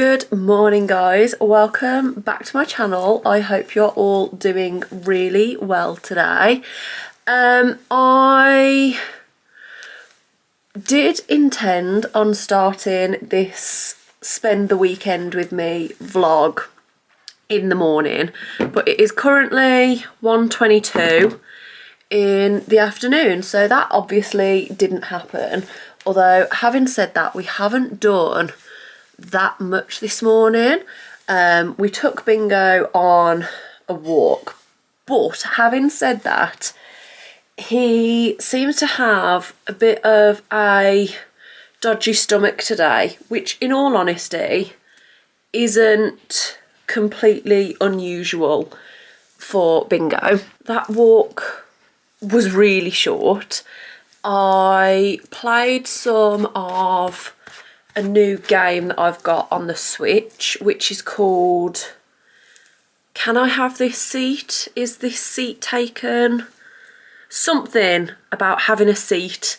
Good morning guys, welcome back to my channel. I hope you're all doing really well today. I did intend on starting this spend the weekend with me vlog in the morning, but it is currently 1:22 in the afternoon, so that obviously didn't happen. Although having said that, we haven't done that much this morning. We took Bingo on a walk, but having said that, he seems to have a bit of a dodgy stomach today, which in all honesty isn't completely unusual for Bingo. That walk was really short. I played some of a new game that I've got on the Switch, which is called Can I Have This Seat? Is This Seat Taken? Something about having a seat.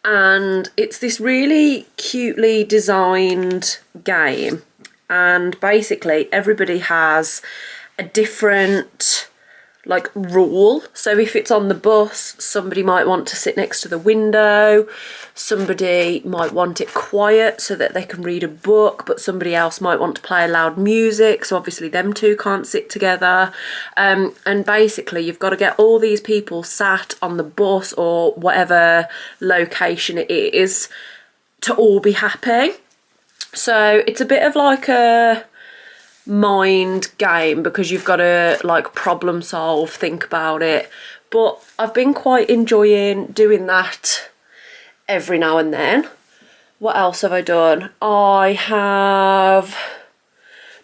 And it's this really cutely designed game, and basically everybody has a different rule. So if it's on the bus, somebody might want to sit next to the window, somebody might want it quiet so that they can read a book, but somebody else might want to play loud music, so obviously them two can't sit together. And basically you've got to get all these people sat on the bus or whatever location it is to all be happy. So it's a bit of like a mind game because you've got to problem solve, think about it, but I've been quite enjoying doing that every now and then. What else have I done? I have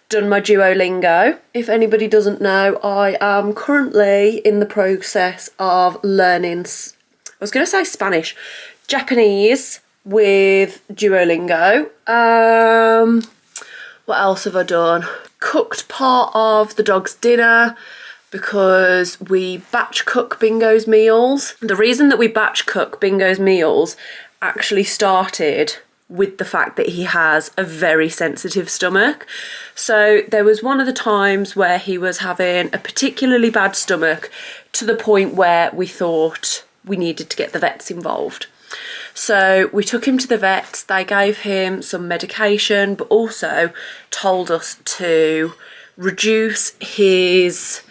done my Duolingo. If anybody doesn't know, I am currently in the process of learning, I was going to say Spanish, Japanese with Duolingo. What else have I done? Cooked part of the dog's dinner because we batch cook Bingo's meals. The reason that we batch cook Bingo's meals actually started with the fact that he has a very sensitive stomach. So there was one of the times where he was having a particularly bad stomach to the point where we thought we needed to get the vets involved. So we took him to the vets, they gave him some medication, but also told us to reduce his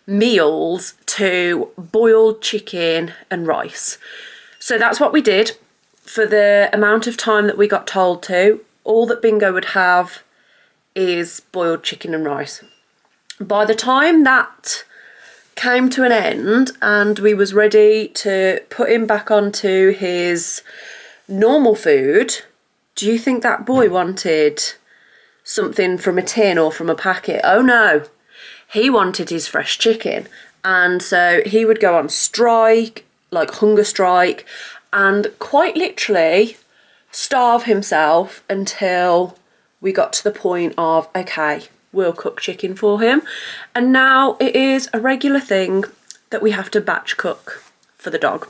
meals to boiled chicken and rice. So that's what we did for the amount of time that we got told to. All that Bingo would have is boiled chicken and rice. By the time that came to an end and we was ready to put him back onto his normal food, do you think that boy wanted something from a tin or from a packet? Oh no, he wanted his fresh chicken. And so he would go on strike, hunger strike, and quite literally starve himself until we got to the point of, okay, we'll cook chicken for him. And now it is a regular thing that we have to batch cook for the dog.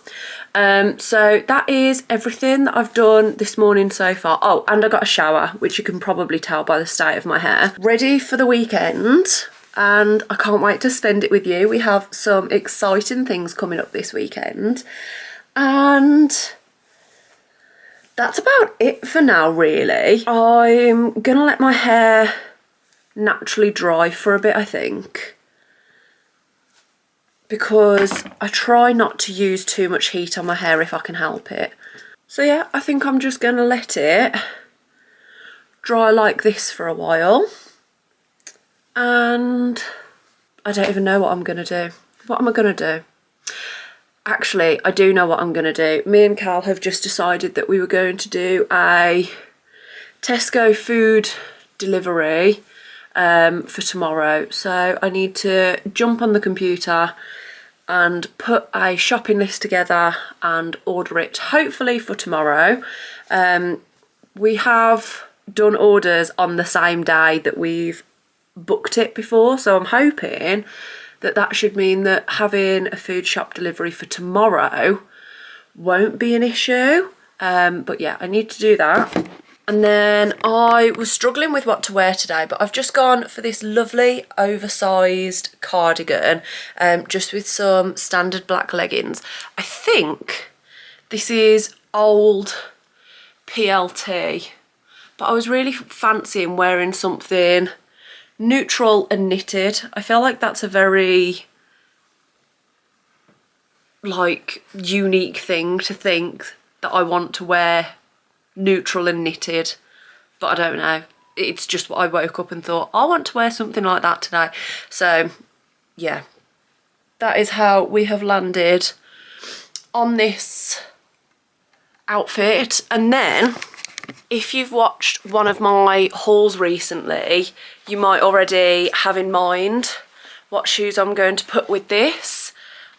So that is everything that I've done this morning so far. Oh, and I got a shower, which you can probably tell by the state of my hair. Ready for the weekend, and I can't wait to spend it with you. We have some exciting things coming up this weekend, and that's about it for now, really. I'm gonna let my hair naturally dry for a bit, I think, because I try not to use too much heat on my hair if I can help it. So yeah, I think I'm just gonna let it dry like this for a while, and I don't even know what I'm gonna do. What am I gonna do? Actually, I do know what I'm gonna do. Me and Cal have just decided that we were going to do a Tesco food delivery for tomorrow. So I need to jump on the computer and put a shopping list together and order it, hopefully for tomorrow. We have done orders on the same day that we've booked it before, so I'm hoping that that should mean that having a food shop delivery for tomorrow won't be an issue. But yeah, I need to do that. And then I was struggling with what to wear today, but I've just gone for this lovely oversized cardigan, just with some standard black leggings. I think this is old PLT, but I was really fancying wearing something neutral and knitted. I feel like that's a very like unique thing to think that I want to wear neutral and knitted, but I don't know, it's just what I woke up and thought I want to wear something like that today. So yeah, that is how we have landed on this outfit. And then if you've watched one of my hauls recently, you might already have in mind what shoes I'm going to put with this.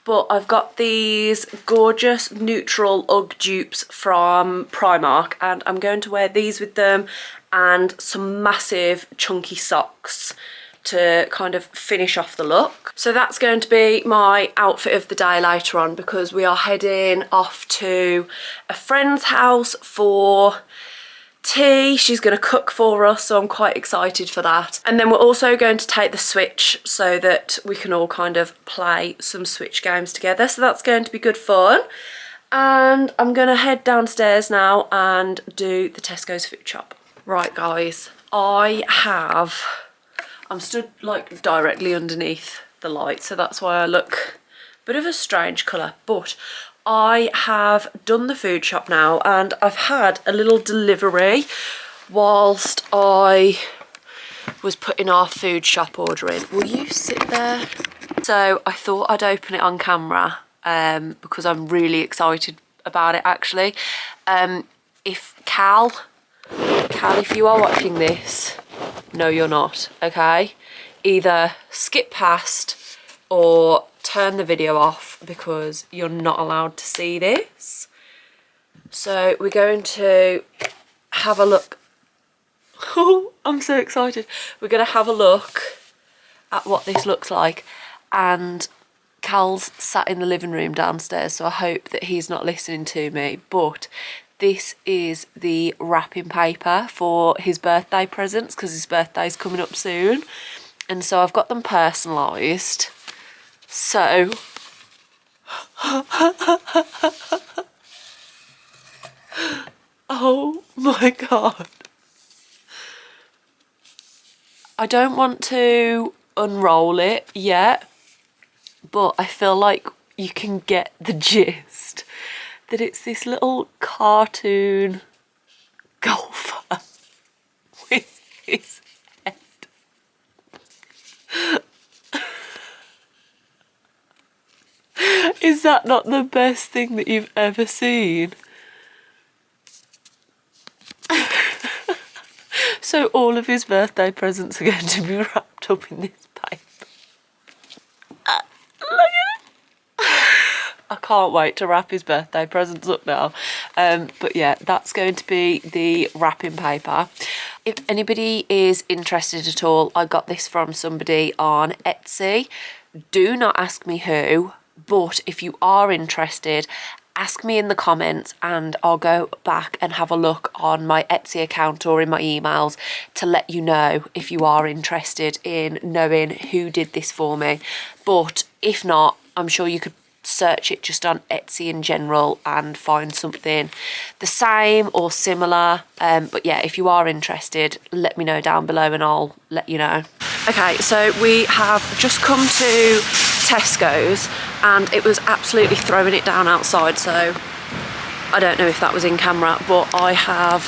But I've got these gorgeous neutral UGG dupes from Primark, and I'm going to wear these with them and some massive chunky socks to kind of finish off the look. So that's going to be my outfit of the day later on, because we are heading off to a friend's house for tea. She's going to cook for us, so I'm quite excited for that. And then we're also going to take the Switch so that we can all kind of play some Switch games together, so that's going to be good fun. And I'm going to head downstairs now and do the Tesco's food shop. Right guys, I'm stood like directly underneath the light, so that's why I look a bit of a strange colour, but I have done the food shop now, and I've had a little delivery whilst I was putting our food shop order in. Will you sit there? So I thought I'd open it on camera because I'm really excited about it actually. If Cal, if you are watching this, no you're not, okay? Either skip past or turn the video off, because you're not allowed to see this. So we're going to have a look. Oh, I'm so excited. We're going to have a look at what this looks like. And Cal's sat in the living room downstairs, so I hope that he's not listening to me. But this is the wrapping paper for his birthday presents, because his birthday's coming up soon. And so I've got them personalised. So, oh my god. I don't want to unroll it yet, but I feel like you can get the gist that it's this little cartoon golfer with his head. Is that not the best thing that you've ever seen? So all of his birthday presents are going to be wrapped up in this paper. Look at it! I can't wait to wrap his birthday presents up now. But yeah, that's going to be the wrapping paper. If anybody is interested at all, I got this from somebody on Etsy. Do not ask me who. But if you are interested, ask me in the comments and I'll go back and have a look on my Etsy account or in my emails to let you know if you are interested in knowing who did this for me. But if not, I'm sure you could search it just on Etsy in general and find something the same or similar. But yeah, if you are interested, let me know down below and I'll let you know. Okay, so we have just come to Tesco's and it was absolutely throwing it down outside, so I don't know if that was in camera, but I have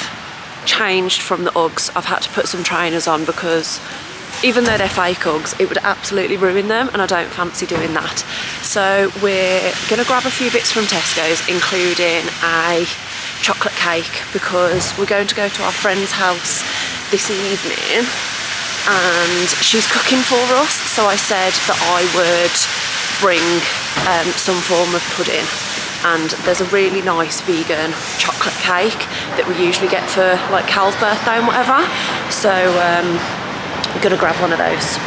changed from the Uggs. I've had to put some trainers on because even though they're fake Uggs, it would absolutely ruin them and I don't fancy doing that. So we're going to grab a few bits from Tesco's, including a chocolate cake, because we're going to go to our friend's house this evening and she's cooking for us, so I said that I would bring some form of pudding, and there's a really nice vegan chocolate cake that we usually get for like Cal's birthday and whatever, so I'm gonna grab one of those.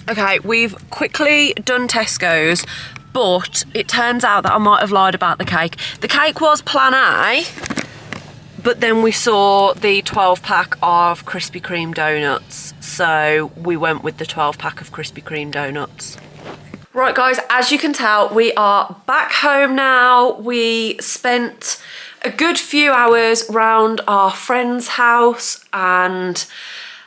Okay, we've quickly done Tesco's, but it turns out that I might have lied about the cake. The cake was plan A, But then we saw the 12 pack of Krispy Kreme donuts, so we went with the 12 pack of Krispy Kreme donuts. Right guys, as you can tell, we are back home now. We spent a good few hours round our friend's house and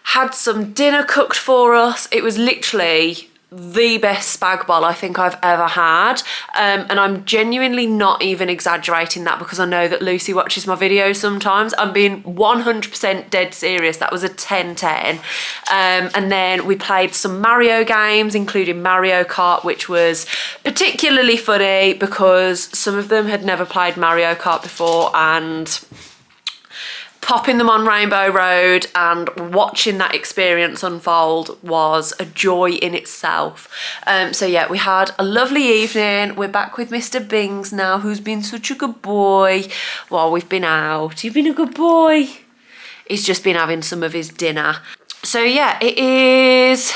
had some dinner cooked for us. It was literally the best spag bol I think I've ever had, and I'm genuinely not even exaggerating that, because I know that Lucy watches my videos sometimes. I'm being 100% dead serious. That was a 10-10. And then we played some Mario games, including Mario Kart, which was particularly funny because some of them had never played Mario Kart before, and popping them on Rainbow Road and watching that experience unfold was a joy in itself. So yeah, we had a lovely evening. We're back with Mr. Bings now, who's been such a good boy while we've been out. You've been a good boy. He's just been having some of his dinner. So yeah, it is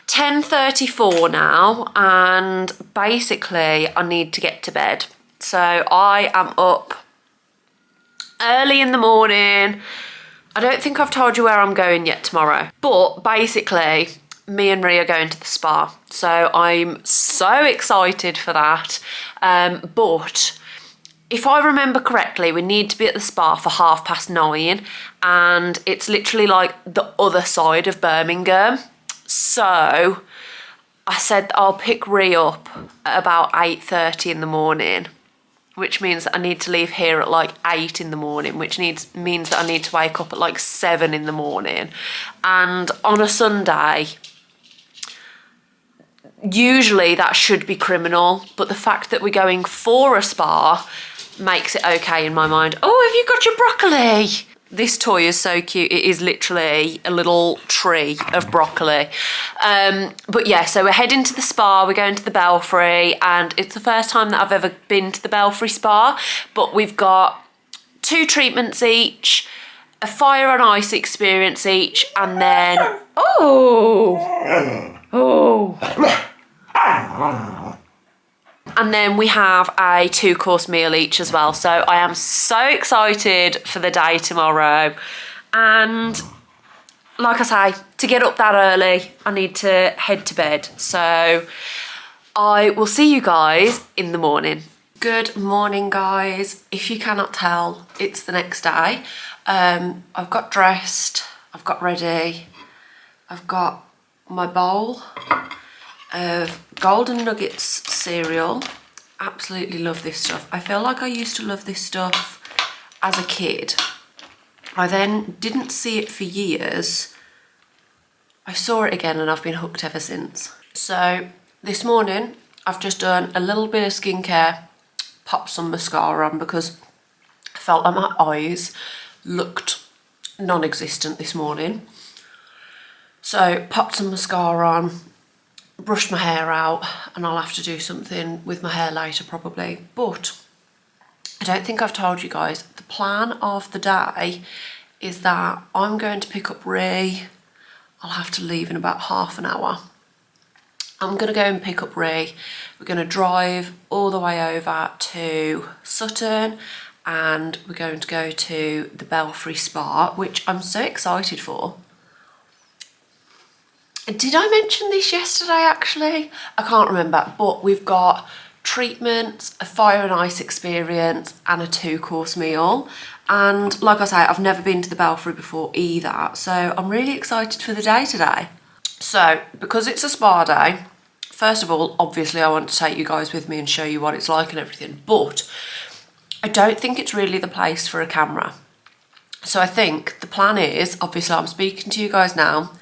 10:34 now, and basically I need to get to bed. So I am up early in the morning. I don't think I've told you where I'm going yet tomorrow, but basically me and Rhea are going to the spa, so I'm so excited for that. But if I remember correctly, we need to be at the spa for 9:30, and it's literally like the other side of Birmingham. So I said that I'll pick Rhea up at about 8:30 in the morning, which means that I need to leave here at like 8 in the morning, which means that I need to wake up at like 7 in the morning. And on a Sunday, usually that should be criminal, but the fact that we're going for a spa makes it okay in my mind. Oh, have you got your broccoli? This toy is so cute. It is literally a little tree of broccoli. But yeah, so we're heading to the spa. We're going to the Belfry, and it's the first time that I've ever been to the Belfry spa. But we've got 2 treatments each, a fire and ice experience each, and then and then we have a 2-course meal each as well. So I am so excited for the day tomorrow. And like I say, to get up that early, I need to head to bed. So I will see you guys in the morning. Good morning, guys. If you cannot tell, it's the next day. I've got dressed, I've got ready, I've got my bowl of Golden Nuggets cereal. Absolutely love this stuff. I feel like I used to love this stuff as a kid. I then didn't see it for years. I saw it again and I've been hooked ever since. So this morning I've just done a little bit of skincare, popped some mascara on because I felt like my eyes looked non-existent this morning. So popped some mascara on, brushed my hair out, and I'll have to do something with my hair later probably. But I don't think I've told you guys, the plan of the day is that I'm going to pick up Ree. I'll have to leave in about half an hour. I'm going to go and pick up Ree. We're going to drive all the way over to Sutton, and we're going to go to the Belfry Spa, which I'm so excited for. Did I mention this yesterday actually? I can't remember, but we've got treatments, a fire and ice experience, and a 2-course meal. And like I say, I've never been to the Belfry before either, so I'm really excited for the day today. So because it's a spa day, first of all, obviously I want to take you guys with me and show you what it's like and everything, but I don't think it's really the place for a camera. So I think the plan is, obviously I'm speaking to you guys now,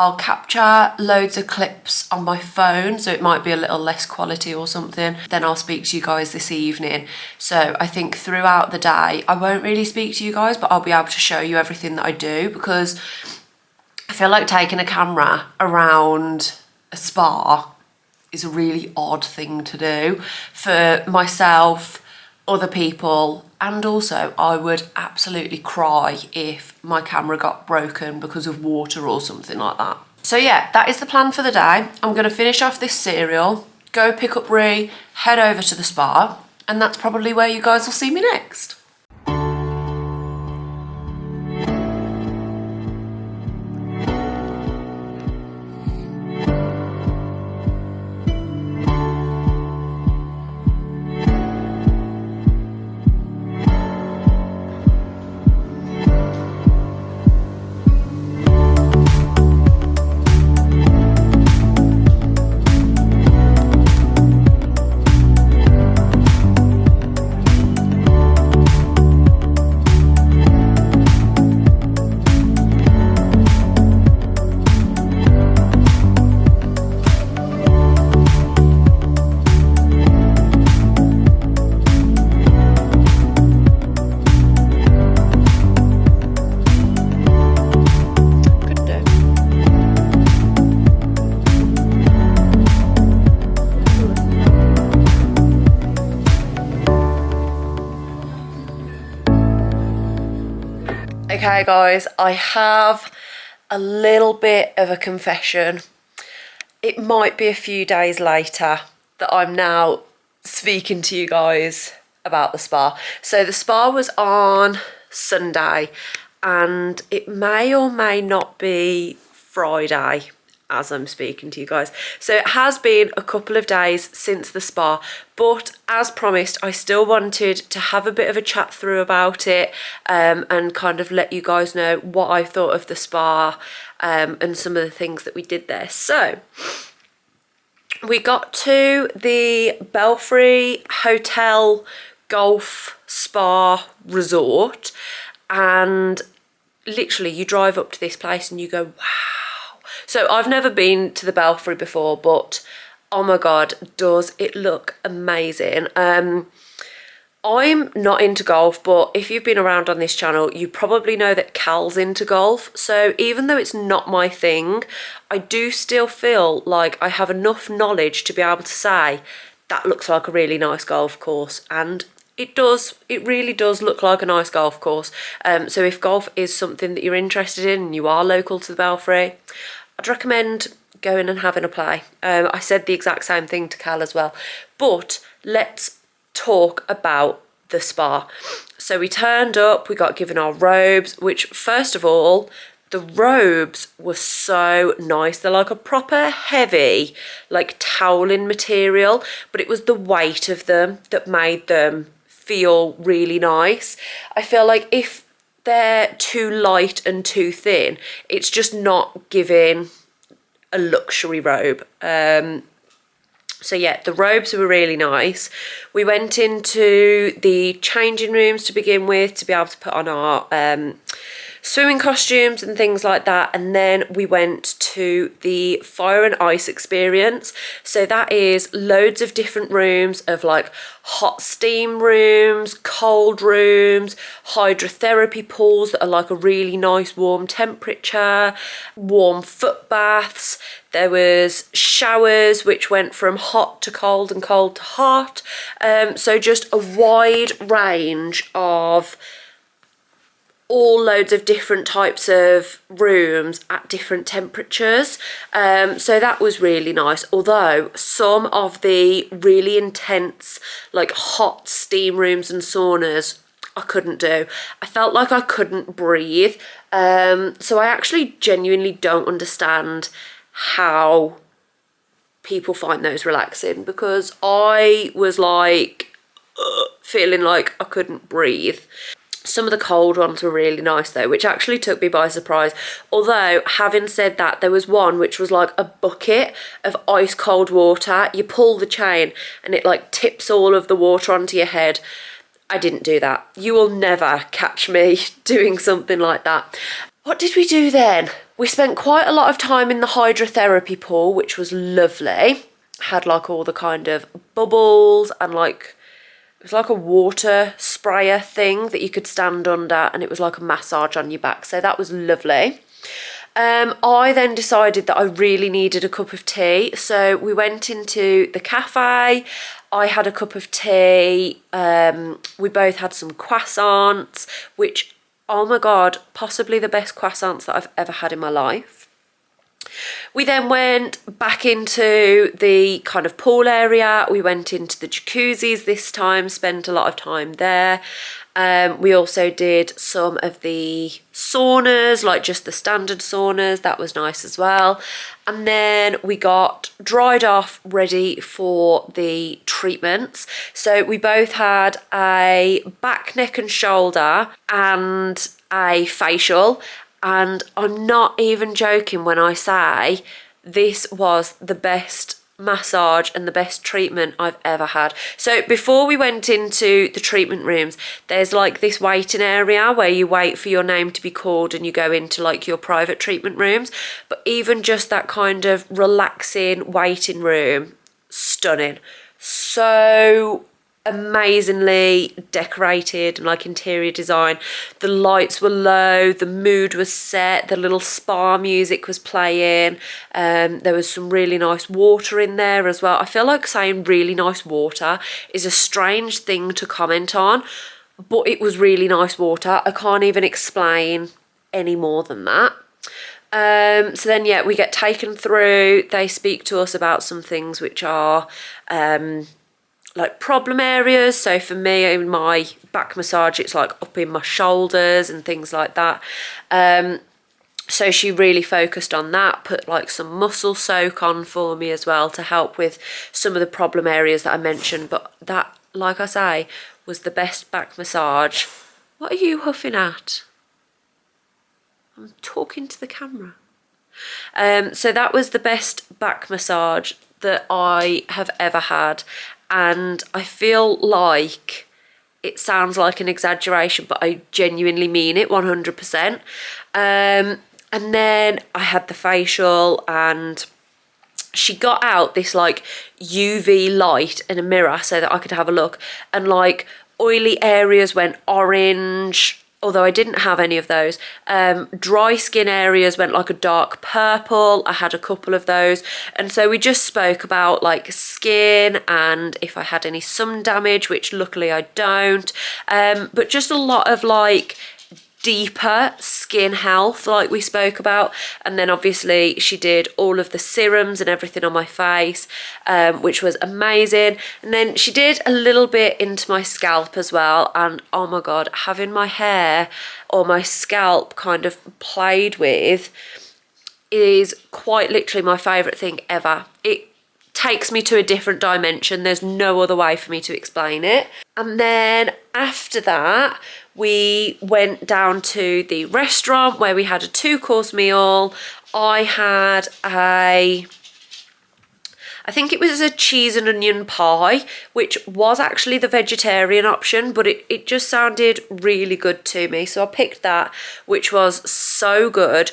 I'll capture loads of clips on my phone, so it might be a little less quality or something. Then I'll speak to you guys this evening. So I think throughout the day, I won't really speak to you guys, but I'll be able to show you everything that I do, because I feel like taking a camera around a spa is a really odd thing to do for myself, other people, and also I would absolutely cry if my camera got broken because of water or something like that. So yeah, that is the plan for the day. I'm going to finish off this cereal, go pick up Ree, head over to the spa, and that's probably where you guys will see me next. Okay guys, I have a little bit of a confession. It might be a few days later that I'm now speaking to you guys about the spa. So the spa was on Sunday and it may or may not be Friday as I'm speaking to you guys. So it has been a couple of days since the spa, but as promised, I still wanted to have a bit of a chat through about it and kind of let you guys know what I thought of the spa and some of the things that we did there. So we got to the Belfry Hotel Golf Spa Resort, and literally you drive up to this place and you go, wow. So I've never been to the Belfry before, but oh my God, does it look amazing. I'm not into golf, but if you've been around on this channel, you probably know that Cal's into golf. So even though it's not my thing, I do still feel like I have enough knowledge to be able to say that looks like a really nice golf course. And it does. It really does look like a nice golf course. So if golf is something that you're interested in and you are local to the Belfry, I'd recommend going and having a play. I said the exact same thing to Cal as well. But let's talk about the spa. So we turned up, we got given our robes, which first of all, the robes were so nice. They're like a proper heavy, like toweling material, but it was the weight of them that made them feel really nice. I feel like if they're too light and too thin, it's just not giving a luxury robe. So yeah, the robes were really nice. We went into the changing rooms to begin with to be able to put on our swimming costumes and things like that, and then we went to the fire and ice experience. So that is loads of different rooms of like hot steam rooms, cold rooms, hydrotherapy pools that are like a really nice warm temperature, warm foot baths. There was showers which went from hot to cold and cold to hot. So just a wide range of all loads of different types of rooms at different temperatures. So that was really nice. Although some of the really intense, like hot steam rooms and saunas, I couldn't do. I felt like I couldn't breathe. So I actually genuinely don't understand how people find those relaxing, because I was like feeling like I couldn't breathe. Some of the cold ones were really nice though, which actually took me by surprise. Although, having said that, there was one which was like a bucket of ice cold water. You pull the chain and it like tips all of the water onto your head. I didn't do that. You will never catch me doing something like that. What did we do then? We spent quite a lot of time in the hydrotherapy pool, which was lovely. Had like all the kind of bubbles and like, it was like a water sprayer thing that you could stand under, and it was like a massage on your back. So that was lovely. I then decided that I really needed a cup of tea. So we went into the cafe. I had a cup of tea. We both had some croissants, which, oh my God, possibly the best croissants that I've ever had in my life. We then went back into the kind of pool area. We went into the jacuzzis this time, spent a lot of time there. We also did some of the saunas, like just the standard saunas. That was nice as well. And then we got dried off, ready for the treatments. So we both had a back, neck and shoulder and a facial. And I'm not even joking when I say this was the best massage and the best treatment I've ever had. So before we went into the treatment rooms, there's like this waiting area where you wait for your name to be called and you go into like your private treatment rooms. But even just that kind of relaxing waiting room, stunning. So amazingly decorated and like interior design. The lights were low, the mood was set, the little spa music was playing. There was some really nice water in there as well. I feel like saying really nice water is a strange thing to comment on, but it was really nice water. I can't even explain any more than that. So then, yeah, we get taken through. They speak to us about some things which are like problem areas. So for me, in my back massage, it's like up in my shoulders and things like that. So she really focused on that, put like some muscle soak on for me as well to help with some of the problem areas that I mentioned. But that, like I say, was the best back massage. What are you huffing at? I'm talking to the camera. So that was the best back massage that I have ever had. And I feel like it sounds like an exaggeration, but I genuinely mean it 100%. And then I had the facial, and she got out this like UV light and a mirror so that I could have a look, and like oily areas went orange, although I didn't have any of those. Dry skin areas went like a dark purple. I had a couple of those. And so we just spoke about like skin and if I had any sun damage, which luckily I don't. But just a lot of like deeper skin health like we spoke about. And then obviously she did all of the serums and everything on my face, which was amazing. And then she did a little bit into my scalp as well, and oh my god, having my hair or my scalp kind of played with is quite literally my favourite thing ever. It takes me to a different dimension. There's no other way for me to explain it. And then after that, we went down to the restaurant where we had a 2-course meal. I had I think it was a cheese and onion pie, which was actually the vegetarian option, but it just sounded really good to me. So I picked that, which was so good.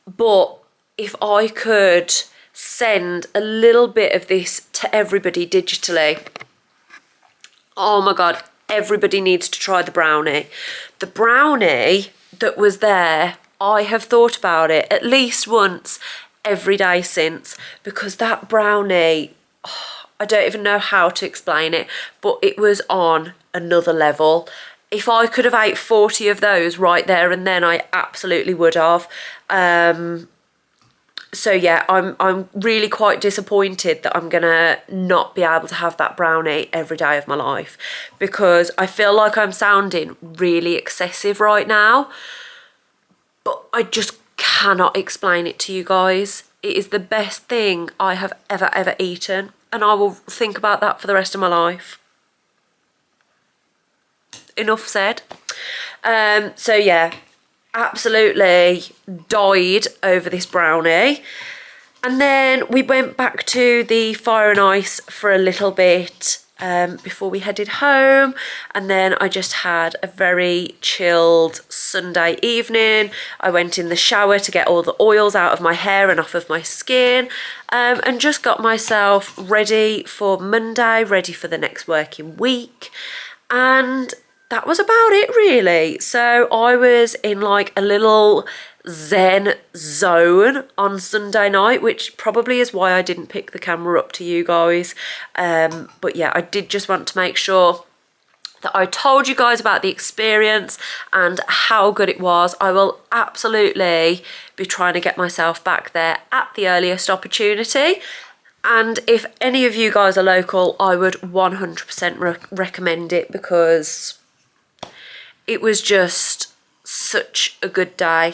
But if I could send a little bit of this to everybody digitally, oh my god, everybody needs to try the brownie. The brownie that was there, I have thought about it at least once every day since, because that brownie, oh, I don't even know how to explain it, but it was on another level. If I could have ate 40 of those right there and then, I absolutely would have. So yeah, I'm really quite disappointed that I'm gonna not be able to have that brownie every day of my life, because I feel like I'm sounding really excessive right now, but I just cannot explain it to you guys. It is the best thing I have ever eaten, and I will think about that for the rest of my life. Enough said. So yeah, absolutely died over this brownie. And then we went back to the Fire and Ice for a little bit before we headed home, and then I just had a very chilled Sunday evening. I went in the shower to get all the oils out of my hair and off of my skin, and just got myself ready for Monday, ready for the next working week. And that was about it really. So I was in like a little zen zone on Sunday night, which probably is why I didn't pick the camera up to you guys. But yeah, I did just want to make sure that I told you guys about the experience and how good it was. I will absolutely be trying to get myself back there at the earliest opportunity. And if any of you guys are local, I would 100% recommend it, because it was just such a good day.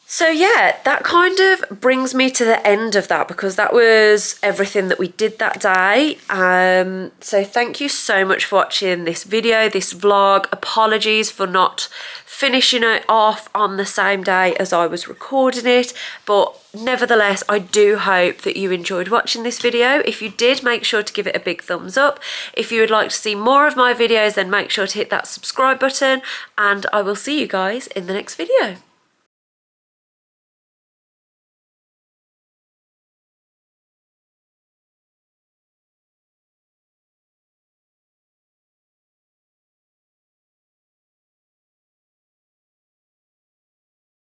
So yeah, that kind of brings me to the end of that, because that was everything that we did that day. So thank you so much for watching this video, this vlog. Apologies for not finishing it off on the same day as I was recording it, but nevertheless, I do hope that you enjoyed watching this video. If you did, make sure to give it a big thumbs up. If you would like to see more of my videos, then make sure to hit that subscribe button, and I will see you guys in the next video.